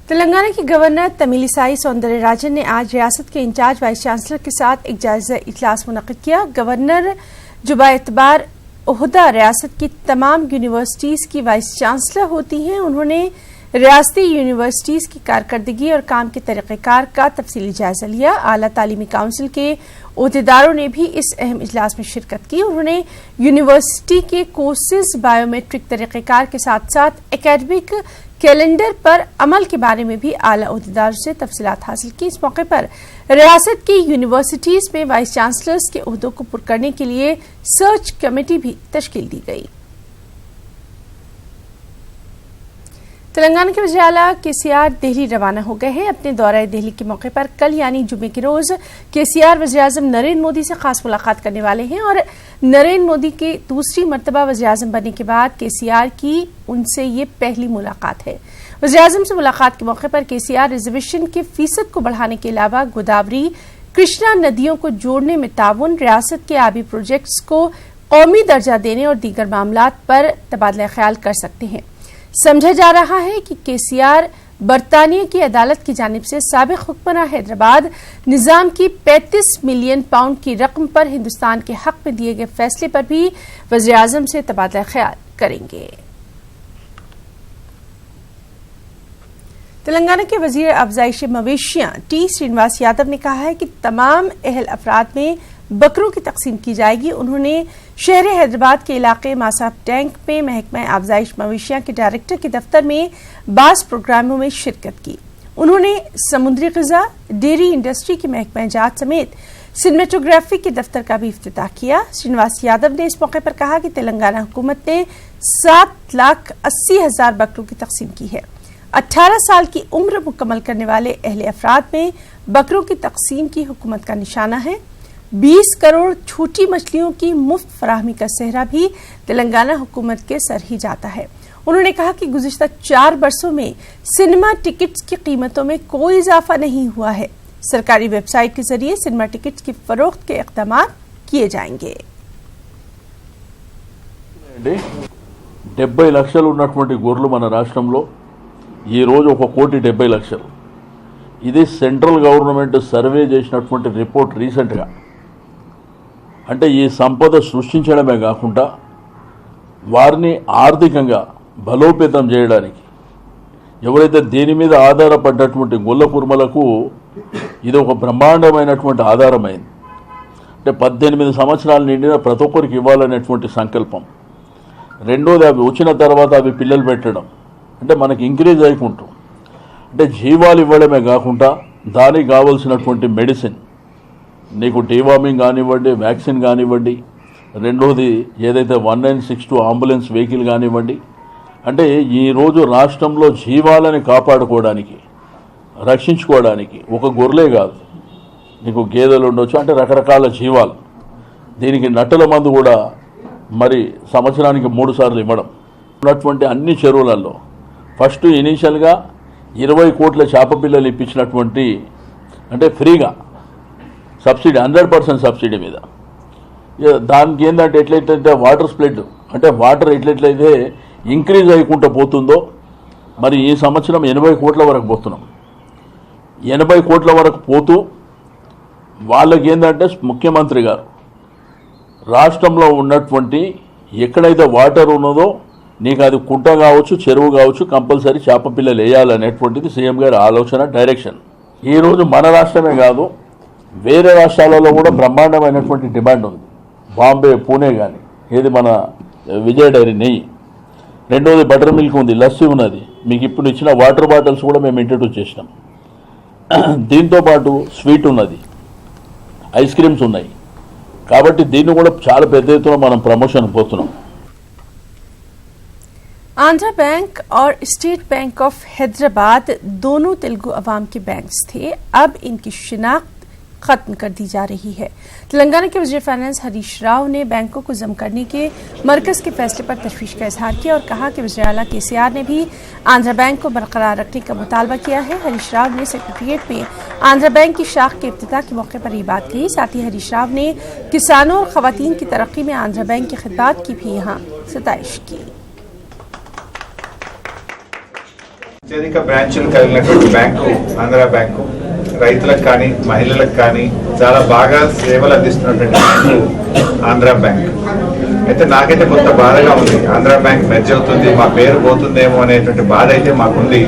تلنگانہ کی گورنر تمیلیسائی سوندرراجن نے آج ریاست کے انچارج وائس چانسلر کے ساتھ ایک جائزہ اجلاس منعقد کیا۔ گورنر جو باعتبار عہدہ ریاست کی تمام یونیورسٹیز کی وائس چانسلر ہوتی ہیں، انہوں نے ریاستی یونیورسٹیز کی کارکردگی اور کام کے طریقہ کار کا تفصیلی جائزہ لیا۔ اعلیٰ تعلیمی کونسل کے عہدیداروں نے بھی اس اہم اجلاس میں شرکت کی۔ انہوں نے یونیورسٹی کے کورسز، بائیو میٹرک طریقہ کار کے ساتھ ساتھ اکیڈمک کیلنڈر پر عمل کے بارے میں بھی اعلیٰ عہدیداروں سے تفصیلات حاصل کی۔ اس موقع پر ریاست کی یونیورسٹیز میں وائس چانسلرز کے عہدوں کو پر کرنے کے لیے سرچ کمیٹی بھی تشکیل دی گئی۔ تلنگانہ کے وزیر اعلیٰ KCR دہلی روانہ ہو گئے ہیں۔ اپنے دورہ دہلی کے موقع پر کل یعنی جمعے کے روز KCR وزیر اعظم نریندر مودی سے خاص ملاقات کرنے والے ہیں اور نریندر مودی کے دوسری مرتبہ وزیر اعظم بننے کے بعد KCR کی ان سے یہ پہلی ملاقات ہے۔ وزیر اعظم سے ملاقات کے موقع پر KCR ریزرویشن کے فیصد کو بڑھانے کے علاوہ گوداوری کرشنا ندیوں کو جوڑنے میں تعاون، ریاست کے آبی پروجیکٹس کو قومی درجہ دینے اور دیگر معاملات پر تبادلہ خیال کر سکتے ہیں۔ سمجھا جا رہا ہے کہ KCR برطانیہ کی عدالت کی جانب سے سابق حکمراں حیدرآباد نظام کی 35 ملین پاؤنڈ کی رقم پر ہندوستان کے حق میں دیے گئے فیصلے پر بھی وزیر اعظم سے تبادلہ خیال کریں گے۔ تلنگانہ کے وزیر افزائش مویشیاں ٹی سرینواس یادو نے کہا ہے کہ تمام اہل افراد میں بکروں کی تقسیم کی جائے گی۔ انہوں نے شہر حیدرآباد کے علاقے ماساب ٹینک میں محکمہ افزائش مویشیاں کے ڈائریکٹر کے دفتر میں بعض پروگراموں میں شرکت کی۔ انہوں نے سمندری غذا، ڈیری انڈسٹری کی محکمہ جات سمیت سنیمیٹوگرافی کے دفتر کا بھی افتتاح کیا۔ سرینواس یادو نے اس موقع پر کہا کہ تلنگانہ حکومت نے 7,80,000 بکروں کی تقسیم کی ہے۔ 18 سال کی عمر مکمل کرنے والے اہل افراد میں بکروں کی تقسیم کی حکومت کا نشانہ ہے۔ 20 کروڑ چھوٹی مچھلیوں کی مفت فراہمی کا سہرا بھی تلنگانہ حکومت کے سر ہی جاتا ہے۔ انہوں نے کہا کہ گزشتہ 4 برسوں میں سنیما ٹکٹس کی قیمتوں میں کوئی اضافہ نہیں ہوا ہے۔ سرکاری ویب سائٹ کے ذریعے سنیما ٹکٹس کی فروخت کے اقدامات کیے جائیں گے۔ 70 లక్షలు ఉన్నటువంటి గొర్రెలు మన రాష్ట్రంలో ఈ రోజు 1,70 లక్షలు। ఇది సెంట్రల్ గవర్నమెంట్ సర్వే చేసినటువంటి రిపోర్ట్ రీసెంట్గా। అంటే ఈ సంపద సృష్టించడమే కాకుండా వారిని ఆర్థికంగా బలోపేతం చేయడానికి ఎవరైతే దీని మీద ఆధారపడ్డటువంటి గొల్ల కుర్మలకు ఇది ఒక బ్రహ్మాండమైనటువంటి ఆధారమైంది। అంటే 18 సంవత్సరాలు నిండిన ప్రతి ఒక్కరికి ఇవ్వాలనేటువంటి సంకల్పం। రెండోది అవి వచ్చిన తర్వాత అవి పిల్లలు పెట్టడం అంటే మనకి ఇంక్రీజ్ అయికుంటాం। అంటే జీవాలు ఇవ్వడమే కాకుండా దానికి కావాల్సినటువంటి మెడిసిన్, నీకు డీవార్మింగ్ కానివ్వండి, వ్యాక్సిన్ కానివ్వండి, రెండోది ఏదైతే 1962 అంబులెన్స్ వెహికల్ కానివ్వండి, అంటే ఈరోజు రాష్ట్రంలో జీవాలని కాపాడుకోవడానికి, రక్షించుకోవడానికి ఒక గొర్రెలే కాదు, నీకు గేదెలు ఉండొచ్చు, అంటే రకరకాల జీవాలు। దీనికి నట్టల మందు కూడా మరి సంవత్సరానికి 3 సార్లు ఇవ్వడం। ఉన్నటువంటి అన్ని చెరువులలో ఫస్ట్ ఇనీషియల్గా 20 కోట్ల చేప పిల్లలు ఇప్పించినటువంటి, అంటే ఫ్రీగా సబ్సిడీ 100% సబ్సిడీ మీద। దానికి ఏంటంటే ఎట్లయితే వాటర్ స్ప్లిట్, అంటే వాటర్ ఎట్లయితే ఇంక్రీజ్ అయ్యకుండా పోతుందో మరి ఈ సంవత్సరం 80 కోట్ల వరకు పోతున్నాం। 80 కోట్ల వరకు పోతూ వాళ్ళకి ఏంటంటే ముఖ్యమంత్రి గారు రాష్ట్రంలో ఉన్నటువంటి ఎక్కడైతే వాటర్ ఉన్నదో నీకు అది కుంట కావచ్చు, చెరువు కావచ్చు, కంపల్సరీ చేప పిల్లలు వేయాలనేటువంటిది సీఎం గారి ఆలోచన, డైరెక్షన్। ఈరోజు మన రాష్ట్రమే కాదు వేరే రాష్ట్రాలలో కూడా బ్రహ్మాండమైనటువంటి డిమాండ్ ఉంది। బాంబే, పూణే కానీ ఏది మన విజయ డైరీ నెయ్యి, రెండోది బటర్ మిల్క్ ఉంది, లస్సీ ఉన్నది, మీకు ఇప్పుడు ఇచ్చిన వాటర్ బాటిల్స్ కూడా మేము ఇంట్రడ్యూస్ చేసినాం। దీంతోపాటు స్వీట్ ఉన్నది, ఐస్ క్రీమ్స్ ఉన్నాయి। కాబట్టి దీన్ని కూడా చాలా పెద్ద ఎత్తున మనం ప్రమోషన్ పోతున్నాం। आंध्रा बैंक और स्टेट बैंक ऑफ हैदराबाद दोनों तेलुगु अवाम के बैंक्स थे। अब इनकी शिनाख्त खत्म कर दी जा रही है। तेलंगाना के वज़ीर फाइनेंस हरीश राव ने बैंकों को जम करने के मरकज़ के फैसले पर तशवीश का इजहार किया और कहा कि वज़ीर आला KCR ने भी आंध्रा बैंक को बरकरार रखने का मुतालबा किया है। हरीश राव ने सेक्रेटेरिएट में आंध्रा बैंक की शाख के इफ्तिताह के मौके पर ये बात कही। साथ ही हरीश राव ने किसानों और ख़वातीन की तरक्की में आंध्रा बैंक की खिदमत की भी यहाँ सताइश की। అత్యధిక బ్రాంచులు కలిగినటువంటి బ్యాంకు ఆంధ్ర బ్యాంకు. రైతులకు కానీ మహిళలకు కానీ చాలా బాగా సేవలు అందిస్తున్నటువంటి బ్యాంకు ఆంధ్ర బ్యాంక్. అయితే నాకైతే కొంత బాధగా ఉంది, ఆంధ్ర బ్యాంక్ మెర్జ్ అవుతుంది, మా పేరు పోతుందేమో అనేటువంటి బాధ అయితే మాకుంది.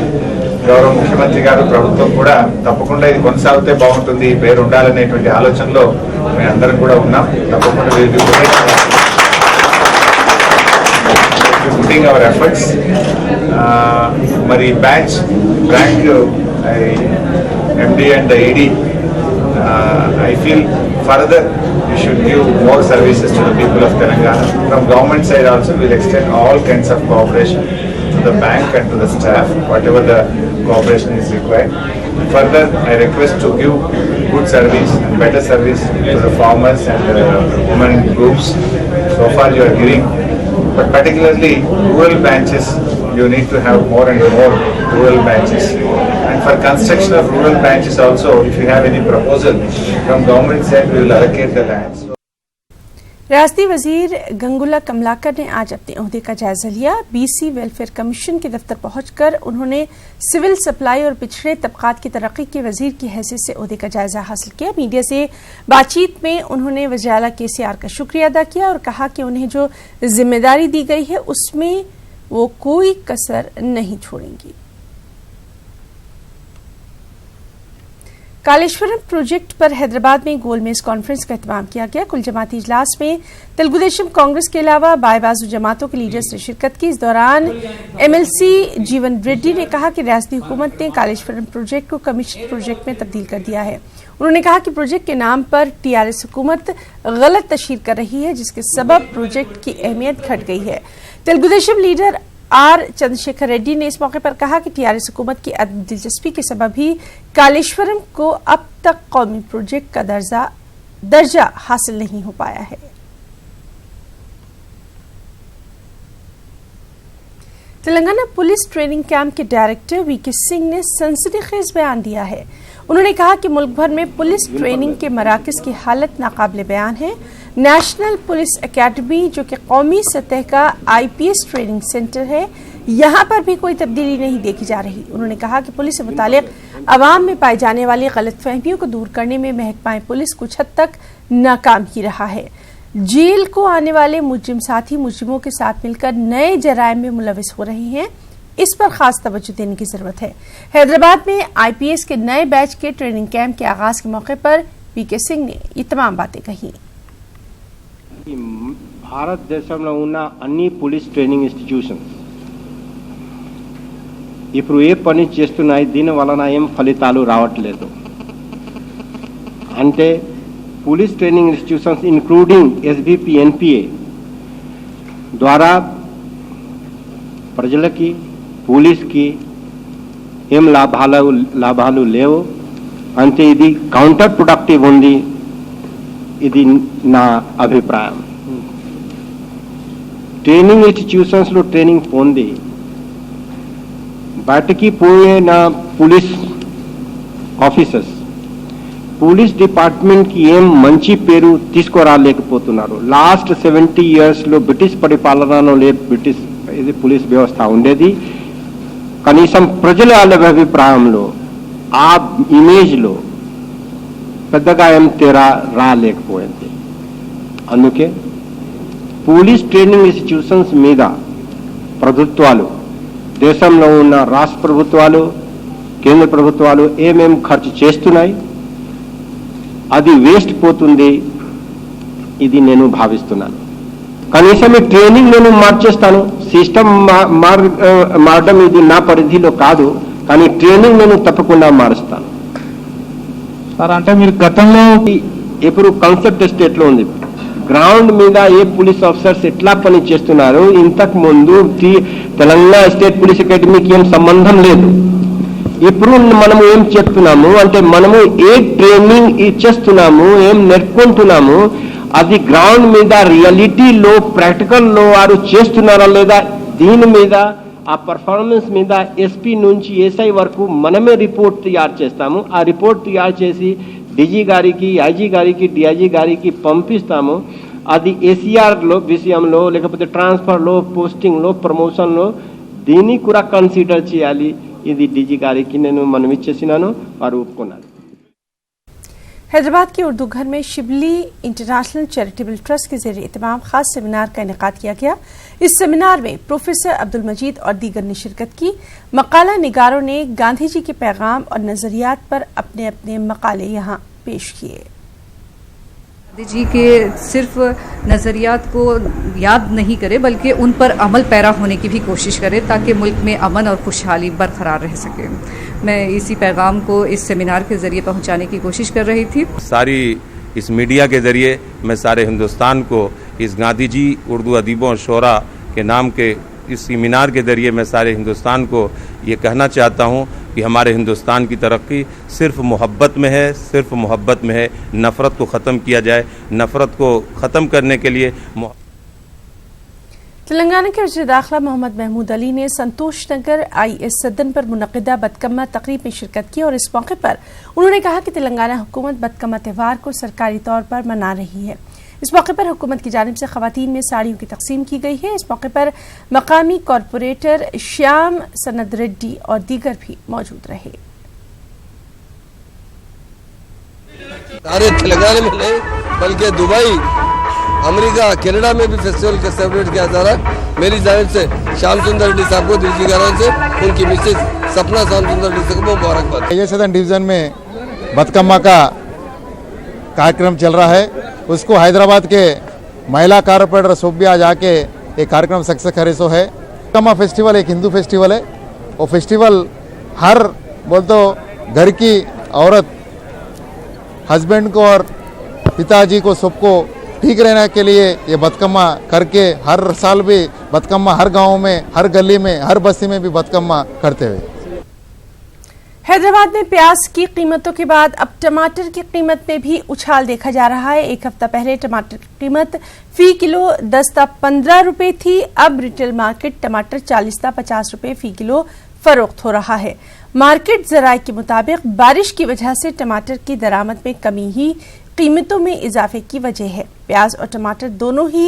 గౌరవ ముఖ్యమంత్రి గారు, ప్రభుత్వం కూడా తప్పకుండా ఇది కొనసాగితే బాగుంటుంది, ఈ పేరు ఉండాలనేటువంటి ఆలోచనలో మేమందరం కూడా ఉన్నాం. తప్పకుండా పుట్టింగ్ అవర్ ఎఫర్ట్స్. మరి bank MD and the ED, I feel further we should give more services to the people of Telangana. From government side also, we will extend all kinds of cooperation to the bank and to the staff, whatever the cooperation is required. Further, I request to give good service and better service to the farmers and the women groups. So far you are giving, but particularly rural branches, you need to have more and more rural branches. And for construction of rural branches also, if you have any proposal from government side, we will allocate the lands. रियासती वजीर गंगुला कमलाकर ने आज अपने ओहदे का जायजा लिया। BC welfare commission के दफ्तर पहुंचकर उन्होंने सिविल सप्लाई और पिछड़े तबकात की तरक्की के वजीर की हैसियत से ओहदे का जायजा हासिल किया। मीडिया से बातचीत में उन्होंने वज़ीर-ए-आला KCR का शुक्रिया अदा किया और कहा कि उन्हें जो जिम्मेदारी दी गई है उसमें वो कोई कसर नहीं छोड़ेंगी। कालेश्वरम प्रोजेक्ट पर हैदराबाद में गोलमेज कॉन्फ्रेंस का एहतमाम किया गया। कुल जमाती इजलास में तेलुगुदेशम कांग्रेस के अलावा बायबाजू जमातों के लीडर्स ने शिरकत की। इस दौरान MLC जीवन रेड्डी ने कहा कि रियासती हुकूमत ने कालेश्वरम प्रोजेक्ट को कमीशन प्रोजेक्ट में तब्दील कर दिया है। उन्होंने कहा कि प्रोजेक्ट के नाम पर TRS हुकूमत गलत तशहीर कर रही है, जिसके सबब प्रोजेक्ट की अहमियत घट गई है। तेलुगुदेशम लीडर R चंद्रशेखर रेड्डी ने इस मौके पर कहा कि TRS हुकूमत की अदम दिलचस्पी के सबब ही कालेश्वरम को अब तक कौमी प्रोजेक्ट का दर्जा हासिल नहीं हो पाया है। तेलंगाना पुलिस ट्रेनिंग कैंप के डायरेक्टर VK सिंह ने सनसनीखेज बयान दिया है। उन्होंने कहा कि मुल्क भर में पुलिस ट्रेनिंग के मराकज की हालत नाकाबिले बयान है। नेशनल पुलिस एकेडमी, जो कि कौमी सतह का IPS ट्रेनिंग सेंटर है, यहाँ पर भी कोई तब्दीली नहीं देखी जा रही। उन्होंने कहा कि पुलिस से मुतालिक अवाम में पाई जाने वाली गलतफहमियों को दूर करने में महकमा पुलिस कुछ हद तक नाकाम ही रहा है। जेल को आने वाले मुजरिम साथी मुजरिमों के साथ मिलकर नए जराइम में मुलविस हो रहे हैं, इस पर खास तवज्जो देने की जरूरत है। हैदराबाद में IPS के नए बैच के ट्रेनिंग कैंप के आगाज के मौके पर VK सिंह ने ये तमाम बातें कही। భారతదేశంలో ఉన్న అన్ని పోలీస్ ట్రైనింగ్ ఇన్స్టిట్యూషన్స్ ఇప్పుడు ఏ పని చేస్తున్నాయి, దీని వలన ఏం ఫలితాలు రావట్లేదు అంటే police training institutions including SBP NPA ద్వారా ప్రజలకి పోలీస్కి ఏం లాభాలు లేవు అంటే ఇది కౌంటర్ ప్రొడక్టివ్ ఉంది, ఇది నా అభిప్రాయం। ట్రైనింగ్ ఇన్స్టిట్యూషన్స్ లో ట్రైనింగ్ పొంది బయటికి పోయిన పోలీస్ ఆఫీసర్స్ పోలీస్ డిపార్ట్మెంట్ కి ఏం మంచి పేరు తీసుకురాలేకపోతున్నారు। లాస్ట్ 70 years లో బ్రిటిష్ పరిపాలనలో బ్రిటిష్ ఇది పోలీస్ వ్యవస్థ ఉండేది, కనీసం ప్రజల అభిప్రాయంలో ఆ ఇమేజ్ లో పెద్దగా ఏం తేడా రాలేకపోయింది। అందుకే పోలీస్ ట్రైనింగ్ ఇన్స్టిట్యూషన్స్ మీద ప్రభుత్వాలు, దేశంలో ఉన్న రాష్ట్ర ప్రభుత్వాలు, కేంద్ర ప్రభుత్వాలు ఏమేం ఖర్చు చేస్తున్నాయి, అది వేస్ట్ పోతుంది, ఇది నేను భావిస్తున్నాను। కనీసం ఈ ట్రైనింగ్ నేను మార్చేస్తాను, సిస్టమ్ మారడం ఇది నా పరిధిలో కాదు, కానీ ట్రైనింగ్ నేను తప్పకుండా మారుస్తాను సార్। అంటే మీరు గతంలో ఇప్పుడు కాన్సెప్ట్ స్టేట్ లో ఉంది, గ్రౌండ్ మీద ఏ పోలీస్ ఆఫీసర్స్ ఎట్లా పని చేస్తున్నారు, ఇంతకు ముందు తెలంగాణ స్టేట్ పోలీస్ అకాడమీకి ఏం సంబంధం లేదు। ఇప్పుడు మనం ఏం చెప్తున్నాము అంటే మనము ఏ ట్రైనింగ్ ఇచ్చేస్తున్నాము, ఏం నేర్చుకుంటున్నాము, అది గ్రౌండ్ మీద రియాలిటీలో ప్రాక్టికల్లో వారు చేస్తున్నారా లేదా, దీని మీద ఆ పర్ఫార్మెన్స్ మీద SP నుంచి SI వరకు మనమే రిపోర్ట్ తయారు చేస్తాము। ఆ రిపోర్ట్ తయారు చేసి DG గారికి, IG గారికి, DIG గారికి పంపిస్తాము। అది ACR లో విషయంలో లేకపోతే ట్రాన్స్ఫర్లో, పోస్టింగ్లో, ప్రమోషన్లో దీన్ని కూడా కన్సిడర్ చేయాలి। ఇది డీజీ గారికి నేను మనవిచ్చేసినాను, వారు ఒప్పుకున్నారు. हैदराबाद के उर्दू घर में शिबली इंटरनेशनल चैरिटेबल ट्रस्ट के जरिए तमाम खास सेमिनार का इनेकाद किया गया. इस सेमिनार में प्रोफेसर अब्दुल मजीद और दीगर ने शिरकत की. मकाला निगारों ने गांधी जी के पैगाम और नजरियात पर अपने अपने मकाले यहाँ पेश किए. गांधी जी के सिर्फ नज़रियात को याद नहीं करे बल्कि उन पर अमल पैरा होने की भी कोशिश करे ताकि मुल्क में अमन और खुशहाली बरकरार रह सके. मैं इसी पैगाम को इस सेमिनार के ज़रिए पहुंचाने की कोशिश कर रही थी. सारी इस मीडिया के ज़रिए मैं सारे हिंदुस्तान को इस गांधी जी उर्दू अदीबों और शोरा के नाम के इस सेमिनार के ज़रिए मैं सारे हिंदुस्तान को ये कहना चाहता हूँ कि हमारे हिंदुस्तान की तरक्की सिर्फ मोहब्बत में है, सिर्फ मोहब्बत में है. नफ़रत को ख़त्म किया जाए. नफ़रत को ख़त्म करने के लिए तेलंगाना के वज़ीर दाखिला मोहम्मद महमूद अली ने संतोष नगर IS सदन पर मुनक़िदा बदकम्मा तकरीब में शिरकत की और इस मौके पर उन्होंने कहा कि तेलंगाना हुकूमत बदकम्मा त्यौहार को सरकारी तौर पर मना रही है. इस मौके पर हुकूमत की जानिब से ख़वातीन में साड़ियों की तकसीम की गई है. इस मौके पर मकामी कॉरपोरेटर श्याम सनद रेड्डी और दीगर भी मौजूद रहे. सारे तेलंगाना में नहीं बल्कि दुबई, अमेरिका, कनाडा में भी फेस्टिवल का सेलिब्रेट किया जा रहा है. मेरी जानिब से श्याम सुंदर रेड्डी साहब को दिल की गहराई से उनकी मिसेज सपना श्याम सुंदर रेड्डी साहब को मुबारकबाद. ये सदन डिवीजन में बदकम्मा का कार्यक्रम चल रहा है. उसको हैदराबाद के महिला कॉर्पोरेटर सोबिया जाके एक कार्यक्रम सक्सेस करे सो है. बदकम्मा फेस्टिवल एक हिंदू फेस्टिवल है. वो फेस्टिवल हर बोल तो घर की औरत हस्बैंड को और पिताजी को सबको ठीक रहने के लिए ये बदकम्मा करके हर साल भी बदकम्मा हर गांव में, हर गली में, हर बस्ती में भी बदकम्मा करते हुए. हैदराबाद में प्याज की कीमतों के बाद अब टमाटर की कीमत में भी उछाल देखा जा रहा है. एक हफ्ता पहले टमाटर की कीमत फी किलो 10 ता 15 रुपए थी. अब रिटेल मार्केट टमाटर 40 ता 50 रुपए फी किलो फरोख्त हो रहा है. मार्केट जराये के मुताबिक बारिश की वजह से टमाटर की दरामद में कमी ही कीमतों में इजाफे की वजह है. प्याज और टमाटर दोनों ही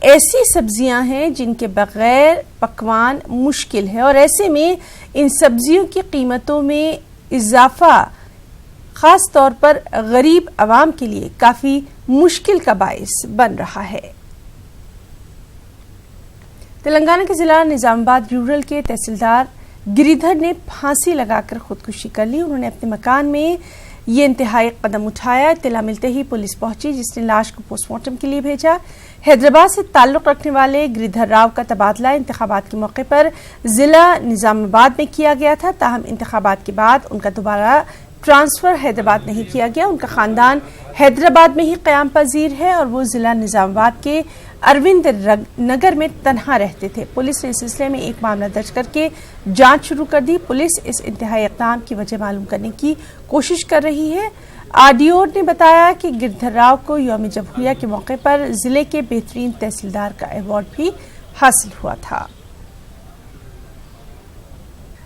ऐसी सब्जियां हैं जिनके बगैर पकवान मुश्किल है और ऐसे में इन सब्जियों की कीमतों में इजाफा खास तौर पर गरीब आवाम के लिए काफी मुश्किल का बाइस बन रहा है. तेलंगाना के जिला निजामाबाद रूरल के तहसीलदार गिरिधर ने फांसी लगाकर खुदकुशी कर ली. उन्होंने अपने मकान में ये इंतहाई कदम उठाया. इत्तला मिलते ही पुलिस पहुंची जिसने लाश को पोस्टमार्टम के लिए भेजा. हैदराबाद से ताल्लुक रखने वाले गिरिधर राव का तबादला इंतखाबात के मौके पर जिला निजामाबाद में किया गया था. ताहम इंतखाबात के बाद उनका दोबारा ट्रांसफर हैदराबाद नहीं किया गया. उनका खानदान हैदराबाद में ही क़याम पजीर है और वो जिला निजामाबाद के अरविंद नगर में तन्हा रहते थे. पुलिस ने इस सिलसिले में एक मामला दर्ज करके जांच शुरू कर दी. पुलिस इस इंतहाई इक़दाम की वजह मालूम करने की कोशिश कर रही है. आरडीओ ने बताया कि गिरधर राव को यौम जमहूरिया के मौके पर जिले के बेहतरीन तहसीलदार का अवार्ड भी हासिल हुआ था.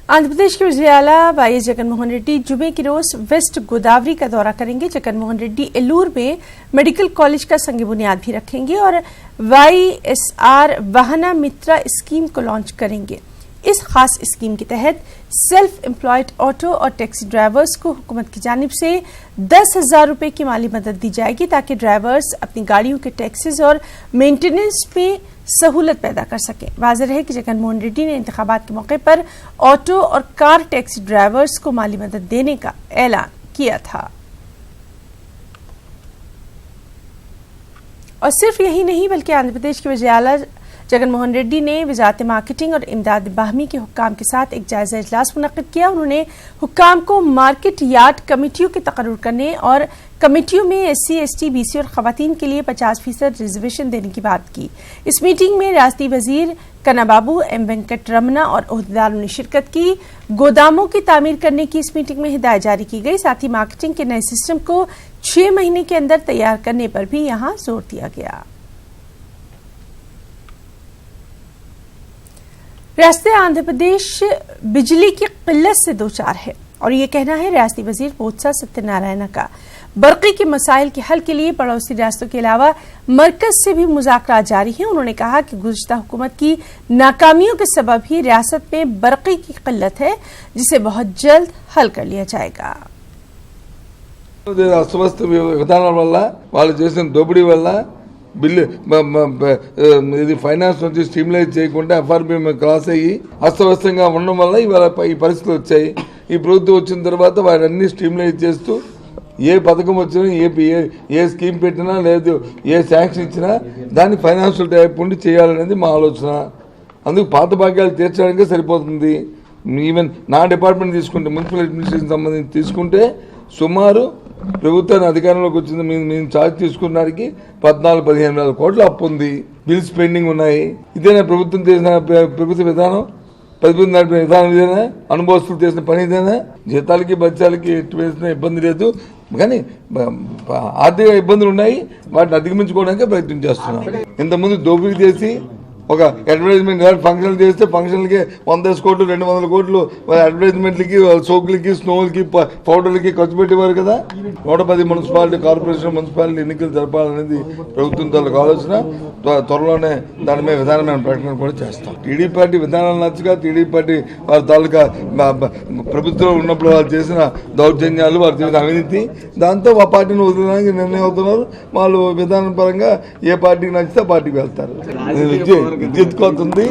आंध्र प्रदेश के वज़ीर आला वाईएस जगन मोहन रेड्डी जुमे की रोज वेस्ट गोदावरी का दौरा करेंगे. जगन मोहन रेड्डी एलूर में मेडिकल कॉलेज का संग बुनियाद भी रखेंगे और YSR वाहना मित्रा स्कीम को लॉन्च करेंगे. इस खास स्कीम के तहत सेल्फ एम्प्लॉयड ऑटो और टैक्सी ड्राइवर्स को हुकूमत की जानिब से 10,000 रुपए की माली मदद दी जाएगी ताकि ड्राइवर्स अपनी गाड़ियों के टैक्सेस और मेंटेनेंस में सहूलत पैदा कर सकें. वाज़ेह रहे कि जगन मोहन रेड्डी ने इंतखाबात के मौके पर ऑटो और कार टैक्सी ड्राइवर्स को माली मदद देने का ऐलान किया था. और सिर्फ यही नहीं बल्कि आंध्र प्रदेश के वज़ीर आला जगन मोहन रेड्डी ने वज़ारत मार्केटिंग और इमदाद बाहमी के हुक्काम के साथ एक जायजा इजलास मुनक़्क़िद किया. उन्होंने हुक्काम को मार्केट यार्ड कमेटियों के तक़र्रुर करने और कमेटियों में SC, ST, BC और ख़वातीन के लिए 50% रिजर्वेशन देने की बात की. इस मीटिंग में रियासती वज़ीर कन्नाबाबू M. वेंकट रमना और ओहदेदारों ने शिरकत की. गोदामों की तामीर करने की इस मीटिंग में हिदायत जारी की गई. साथ ही मार्केटिंग के नए सिस्टम को 6 महीने के अंदर तैयार करने पर भी यहाँ जोर दिया गया. रियासत आंध्र प्रदेश बिजली की किल्लत से दो चार है और ये कहना है रियासती वजीर बोत्सा सत्यनारायण का. बरक़ी के मसाइल के हल के लिए पड़ोसी रियासतों के अलावा मरकज से भी मुज़ाकरात जारी हैं। उन्होंने कहा कि गुज़िश्ता हुकूमत की नाकामियों के सबब ही रियासत में बरक़ी की किल्लत है, जिसे बहुत जल्द हल कर लिया जाएगा। అస్తవ్యస్త విధానాల వల్ల వాళ్ళు చేసిన దోపిడీ వల్ల బిల్లు ఇది ఫైనాన్స్ నుంచి స్ట్రీమ్లైజ్ చేయకుండా ఎఫ్ఆర్బి క్రాస్ అయ్యి అస్తవ్యస్తంగా ఉండడం వల్ల ఇవాళ ఈ పరిస్థితులు వచ్చాయి. ఈ ప్రభుత్వం వచ్చిన తర్వాత వారన్నీ స్ట్రీమ్లైజ్ చేస్తూ ఏ పథకం వచ్చినా ఏ స్కీమ్ పెట్టినా లేదు ఏ శాంక్షన్ ఇచ్చినా దాన్ని ఫైనాన్షియల్ టైప్ ఉండి చేయాలనేది మా ఆలోచన. అందుకు పాత భాగ్యాలు తీర్చడానికే సరిపోతుంది. ఈవెన్ నా డిపార్ట్మెంట్ తీసుకుంటే మున్సిపల్ అడ్మినిస్ట్రేషన్ సంబంధించి తీసుకుంటే సుమారు ప్రభుత్వాన్ని అధికారంలోకి వచ్చింది మేము ఛార్జ్ తీసుకున్నానికి 14-15 వేల కోట్ల అప్పు ఉంది. బిల్స్ పెండింగ్ ఉన్నాయి. ఇదేనా ప్రభుత్వం చేసిన ప్రభుత్వ విధానం? ప్రభుత్వం నడిపిన విధానం ఇదేనా? అనుభవస్తులు చేసిన పని ఇదేనా? జీతాలకి బత్యాలకి ఎట్టు వేసిన ఇబ్బంది లేదు, కానీ ఆర్థిక ఇబ్బందులు ఉన్నాయి. వాటిని అధిగమించుకోవడానికి ప్రయత్నం చేస్తున్నాం. ఇంతకుముందు దోపిడీ చేసి ఒక అడ్వర్టైజ్మెంట్ ఫంక్షన్లు చేస్తే ఫంక్షన్లకి 100 కోట్లు 200 కోట్లు అడ్వర్టైజ్మెంట్లకి సోకులకి స్నోలకి పౌడర్లకి ఖర్చు పెట్టేవారు కదా. 110 మున్సిపాలిటీ కార్పొరేషన్ మున్సిపాలిటీ ఎన్నికలు జరపాలనేది ప్రభుత్వం తాలూకు ఆలోచన. త్వరలోనే దాని మీద విధానమైన ప్రకటన కూడా చేస్తాం. టీడీపీ పార్టీ విధానాలు నచ్చగా టీడీపీ పార్టీ వారి తాలూకా ప్రభుత్వంలో ఉన్నప్పుడు వారు చేసిన దౌర్జన్యాలు, వారు చేసిన అవినీతి, దాంతో ఆ పార్టీని వదలడానికి నిర్ణయం అవుతున్నారు. వాళ్ళు విధాన పరంగా ఏ పార్టీకి నచ్చితే ఆ పార్టీకి వెళ్తారు. విద్యుత్ కొరత ఉంది.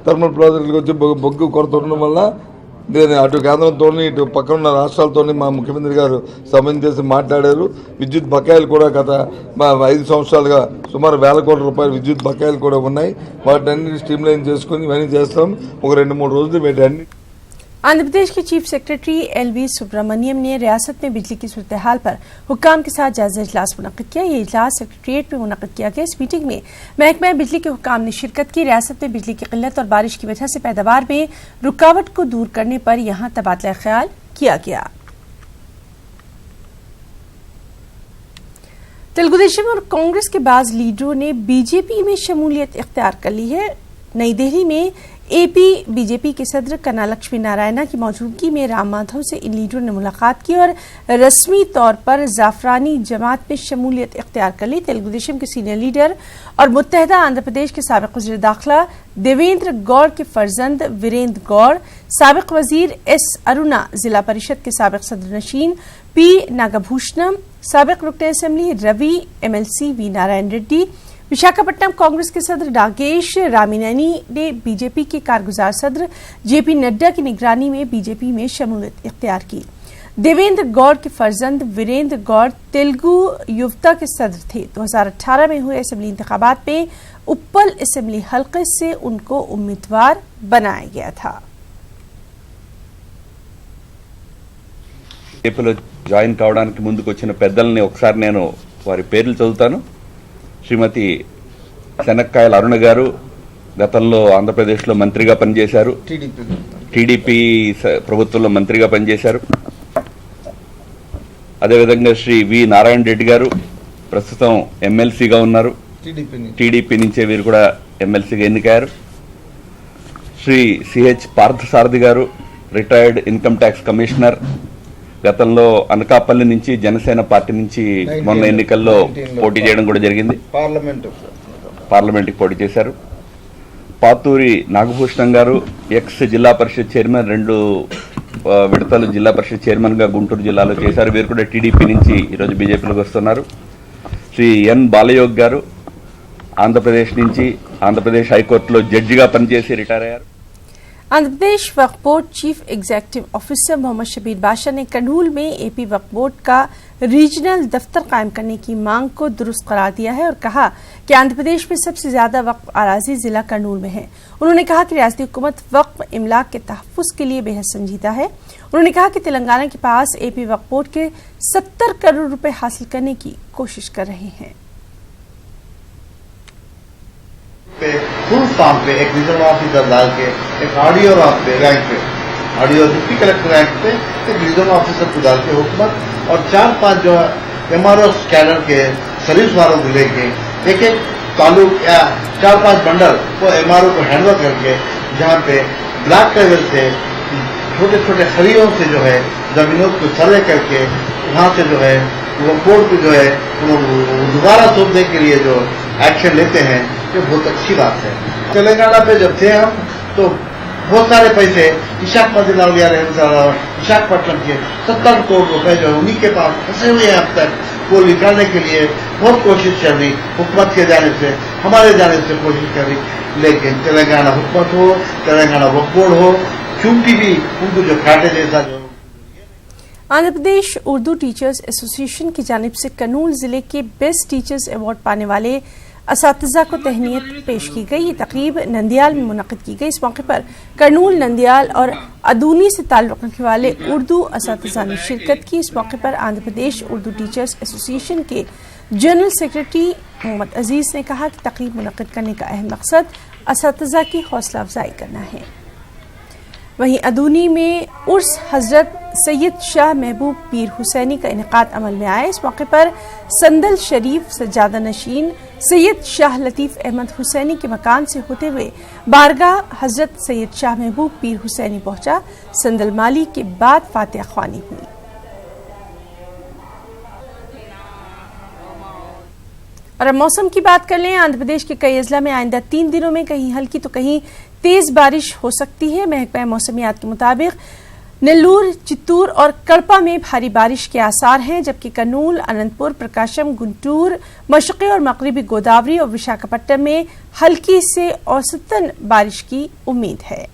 థర్మల్ ప్రాజెక్టులకు వచ్చి బొగ్గు కొరత ఉండడం వల్ల అటు కేంద్రంతో ఇటు పక్కనున్న రాష్ట్రాలతో మా ముఖ్యమంత్రి గారు సమయం చేసి మాట్లాడారు. విద్యుత్ బకాయిలు కూడా గత 5 సంవత్సరాలుగా సుమారు 1000 కోట్ల రూపాయల విద్యుత్ బకాయిలు కూడా ఉన్నాయి. వాటిని స్ట్రీమ్లైన్ చేసుకుని ఇవన్నీ చేస్తాం. ఒక 2-3 రోజులు వీటన్ని. आंध्र प्रदेश के चीफ सेक्रेटरी एल.वी. सुब्रमण्यम ने रियासत में बिजली की सूरत हाल पर हुक्काम के साथ जायजा इजलास मुनक्किद किया। ये इजलास सेक्रेटरिएट में मुनक्किद किया गया। इस मीटिंग में महकमा बिजली के हुक्काम ने शिरकत की। रियासत में बिजली की किल्लत और बारिश की वजह से पैदावार में रुकावट को दूर करने पर यहाँ तबादला ख्याल किया गया। तेलुगुदेशम और कांग्रेस के बाज लीडरों ने बीजेपी में शमूलियत इख्तियार कर ली है। नई दिल्ली में एपी बीजेपी के सदर कन्ना लक्ष्मी नारायणा की मौजूदगी में राम माधव से इन लीडरों ने मुलाकात की और रस्मी तौर पर जाफरानी जमात में शमूलियत इख्तियार कर ली। तेलुगुदेशम के सीनियर लीडर और मुत्तहदा आंध्र प्रदेश के साबिक वज़ीर दाखिला देवेंद्र गौड़ के फर्जंद वीरेंद्र गौड़, साबिक वजीर एस अरुणा, जिला परिषद के साबिक सदर नशीन पी नागभूषणम, साबिक रुकन assembly Ravi, MLC V Narayana Reddy, Visakhapatnam Congress के सदर नागेश रामिनेनी ने बीजेपी के कारगुजार सदर जेपी नड्डा की निगरानी में बीजेपी में शमूलियत इख्तियार की। देवेंद्र गौड़ के फर्जंद वीरेंद्र गौड़ तेलुगु युवता के सदर थे। 2018 में हुए असेंबली इंतखाबात में उप्पल असेंबली हल्के से उनको उम्मीदवार बनाया गया था। జాయిన్ కావడానికి ముందుకు వచ్చిన పెద్దల్ని ఒకసారి నేను వారి పేర్లు చదువుతాను. శ్రీమతి శనక్కాయల అరుణ గారు గతంలో ఆంధ్రప్రదేశ్లో మంత్రిగా పనిచేశారు. టీడీపీ ప్రభుత్వంలో మంత్రిగా పనిచేశారు. అదేవిధంగా శ్రీ వి నారాయణ రెడ్డి గారు ప్రస్తుతం ఎమ్మెల్సీగా ఉన్నారు. టీడీపీ నుంచే వీరు కూడా ఎమ్మెల్సీగా ఎన్నికయ్యారు. శ్రీ సిహెచ్ పార్థసారథి గారు రిటైర్డ్ ఇన్కమ్ ట్యాక్స్ కమిషనర్. గతంలో అనకాపల్లి నుంచి జనసేన పార్టీ నుంచి మొన్న ఎన్నికల్లో పోటీ చేయడం కూడా జరిగింది. పార్లమెంట్కి పోటీ చేశారు. పాతూరి నాగభూషణం గారు ఎక్స్ జిల్లా పరిషత్ చైర్మన్, 2 విడతలు జిల్లా పరిషత్ చైర్మన్ గా గుంటూరు జిల్లాలో చేశారు. వీరు కూడా టీడీపీ నుంచి ఈరోజు బీజేపీలోకి వస్తున్నారు. శ్రీ ఎన్ బాలయోగ్ గారు ఆంధ్రప్రదేశ్ నుంచి ఆంధ్రప్రదేశ్ హైకోర్టులో జడ్జిగా పనిచేసి రిటైర్ అయ్యారు. Andhra Pradesh Waqf board chief executive officer Mohammad Shabbir Badshah ने कर्नूल में एपी वक्फ बोर्ड का रीजनल दफ्तर कायम करने की मांग को दुरुस्त करार दिया है और कहा कि आंध्र प्रदेश में सबसे ज्यादा वक्फ अराजी जिला कर्नूल में है। उन्होंने कहा कि रियासती हुकूमत वक्फ इमलाक के तहफ़्फ़ुज़ के लिए बेहद संजीदा है। उन्होंने कहा कि तेलंगाना के पास एपी वक्फ बोर्ड के 70 करोड़ रुपए हासिल करने की कोशिश कर रहे हैं। फुल फॉर्म पे एक रिजर्व ऑफिसर डाल के एक ऑडियो रैंक पे ऑडियो डिप्टी कलेक्टर रैंक पे एक रिजर्व ऑफिसर को डाल के हुकूमत और 4-5 जो एमआरओ कैडर के सर्विस वालों को लेके एक तालुक या 4-5 बंडल को एमआरओ को हैंडओवर करके जहाँ पे ब्लॉक लेवल से छोटे छोटे हरियों से जो है जमीनों को सर्वे करके वहाँ से जो है वो कोड को जो है दोबारा सोचने के लिए जो एक्शन लेते हैं ये बहुत अच्छी बात है। तेलंगाना पे जब थे हम तो बहुत सारे पैसे विशाखापट्टनम के 70 करोड़ रुपए जो है उन्हीं के पास फंसे हुए हैं अब तक, वो निकालने के लिए बहुत कोशिश कर रही, हुकूमत के जाने से हमारे जाने से कोशिश कर रही, लेकिन तेलंगाना हुकूमत हो, तेलंगाना वक्फ बोर्ड हो, चूंकि भी उनको जो काटे जैसा जो। आंध्र प्रदेश उर्दू टीचर्स एसोसिएशन की जानिब से कर्नूल जिले के बेस्ट टीचर्स अवार्ड पाने वाले असातिज़ा को तहनीत पेश की गई। ये तकरीब नंदियाल में मुनक़िद की गई। इस मौके पर कर्नूल, नंदियाल और अदूनी से ताल्लुक़ रखने वाले उर्दू असातिज़ा ने शिरकत की। इस मौके पर आंध्र प्रदेश उर्दू टीचर्स एसोसिएशन के जनरल सेक्रेटरी मोहम्मद अजीज़ ने कहा कि तकरीब मुनक़िद करने का अहम मकसद असातिज़ा की हौसला अफजाई करना है। वहीं अदूनी में उर्स हजरत सैयद शाह महबूब पीर हुसैनी का इनेकाद अमल में आया। इस मौके पर संदल शरीफ सज्जादा नशीन सैयद शाह लतीफ़ अहमद हुसैनी के मकान से होते हुए बारगाह हजरत सैयद शाह महबूब पीर हुसैनी पहुंचा। संदल माली के बाद फातिहा ख्वानी हुई। और अब मौसम की बात कर लें। आंध्र प्रदेश के कई अजला में आइंदा 3 दिनों में कहीं हल्की तो कहीं तेज बारिश हो सकती है। महकमा मौसमियात के मुताबिक नेल्लूर, चित्तूर और कड़पा में भारी बारिश के आसार हैं, जबकि कर्नूल, अनंतपुर, प्रकाशम, गुंटूर, मशरक़ी और मगरबी गोदावरी और विशाखापट्टनम में हल्की से औसतन बारिश की उम्मीद है।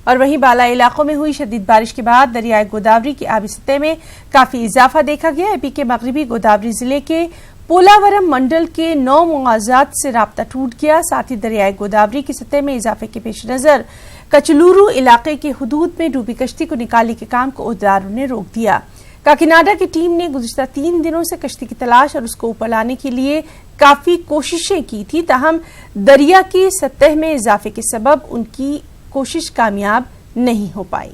और वहीं बाला इलाकों में हुई शदीद बारिश के बाद दरियाए गोदावरी की आबी सतह में काफी इजाफा देखा गया। एपी के मगरबी गोदावरी जिले के पोलावरम मंडल के 9 मुआजात से राब्ता टूट गया। साथ ही दरियाए गोदावरी की सतह में इजाफे के पेश नजर कचलूरू इलाके के हुदूद में डूबी कश्ती को निकालने के काम को उहदेदारों ने रोक दिया। काकीनाडा की टीम ने गुज़िश्ता 3 दिनों से कश्ती की तलाश और उसको ऊपर लाने के लिए काफी कोशिशें की थी, ताहम दरिया की सतह में इजाफे के सबब उनकी कोशिश कामयाब नहीं हो पाई।